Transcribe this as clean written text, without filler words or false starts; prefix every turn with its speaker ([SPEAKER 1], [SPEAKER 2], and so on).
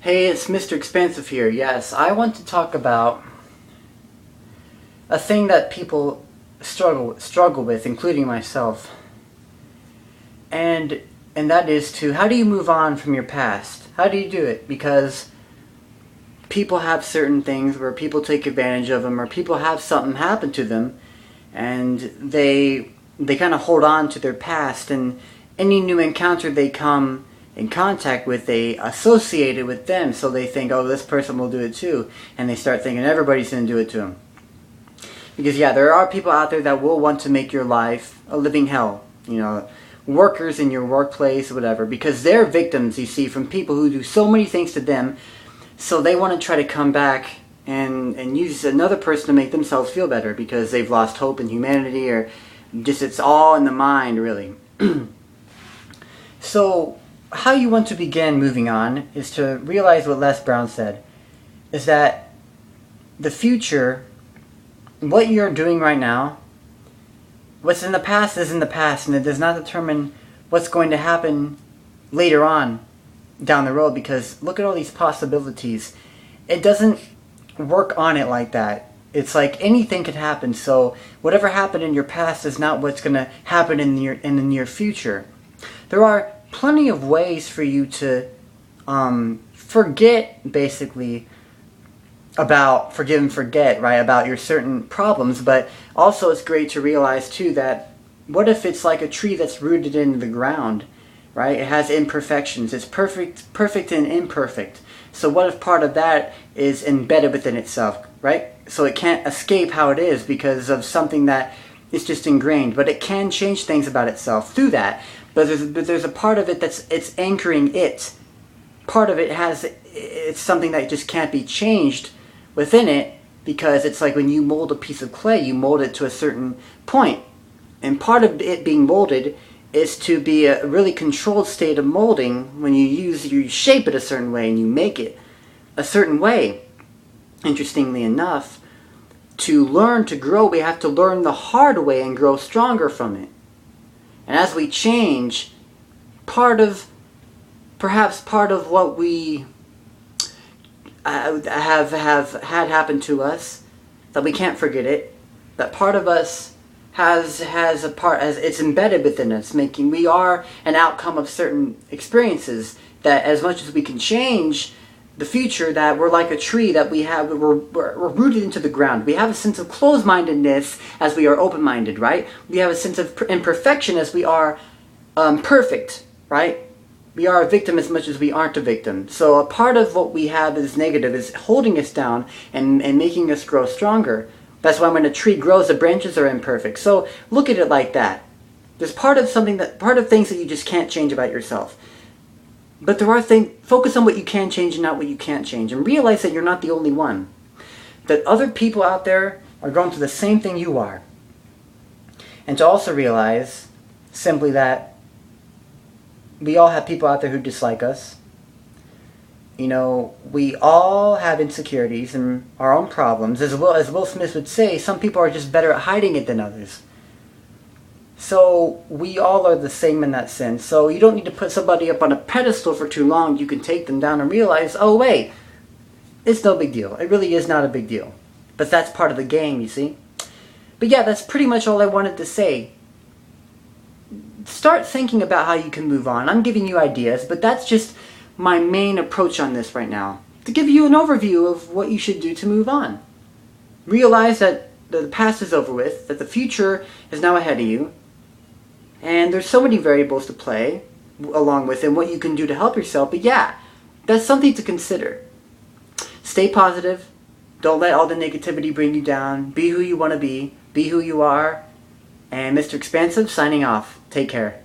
[SPEAKER 1] Hey, it's Mr. Expansive here. Yes, I want to talk about a thing that people struggle with, including myself. And that is to, how do you move on from your past? How do you do it? Because people have certain things where people take advantage of them, or people have something happen to them and they kind of hold on to their past, and any new encounter they come in contact with, they associate it with them, so they think, oh, this person will do it too, and they start thinking everybody's going to do it to them. Because yeah, there are people out there that will want to make your life a living hell, workers in your workplace, whatever, because they're victims, you see, from people who do so many things to them, so they want to try to come back and use another person to make themselves feel better because they've lost hope in humanity, or just it's all in the mind, really. So how you want to begin moving on is to realize what Les Brown said, is that the future, what you're doing right now, what's in the past is in the past, and it does not determine what's going to happen later on down the road, because look at all these possibilities. It doesn't work on it like that. It's like anything could happen, so whatever happened in your past is not what's going to happen in the near future. There are plenty of ways for you to forget, basically, about forgive and forget, right, about your certain problems, but also it's great to realize too that what if it's like a tree that's rooted into the ground, right? It has imperfections. It's perfect and imperfect. So what if part of that is embedded within itself, right? So it can't escape how it is because of something that is just ingrained, but it can change things about itself through that. But there's a part of it it's anchoring it. Part of it it's something that just can't be changed within it, because it's like when you mold a piece of clay, you mold it to a certain point. And part of it being molded is to be a really controlled state of molding. When you shape it a certain way and you make it a certain way. Interestingly enough, to learn to grow, we have to learn the hard way and grow stronger from it. And as we change, perhaps part of what we have had happen to us, that we can't forget it, that part of us has a part, as it's embedded within us, we are an outcome of certain experiences, that as much as we can change the future, that we're like a tree, that we're rooted into the ground. We have a sense of closed-mindedness as we are open-minded, right? We have a sense of imperfection as we are perfect, right? We are a victim as much as we aren't a victim. So a part of what we have is negative, is holding us down and making us grow stronger. That's why when a tree grows, the branches are imperfect. So look at it like that. There's part of things that you just can't change about yourself. But there are things, focus on what you can change and not what you can't change. And realize that you're not the only one. That other people out there are going through the same thing you are. And to also realize simply that we all have people out there who dislike us. We all have insecurities and our own problems. As Will Smith would say, some people are just better at hiding it than others. So we all are the same in that sense. So you don't need to put somebody up on a pedestal for too long. You can take them down and realize, oh wait, it's no big deal. It really is not a big deal. But that's part of the game, you see. But yeah, that's pretty much all I wanted to say. Start thinking about how you can move on. I'm giving you ideas, but that's just my main approach on this right now. To give you an overview of what you should do to move on. Realize that the past is over with, that the future is now ahead of you, and there's so many variables to play along with and what you can do to help yourself. But yeah, that's something to consider. Stay positive. Don't let all the negativity bring you down. Be who you want to be. Be who you are. And Mr. Expansive signing off. Take care.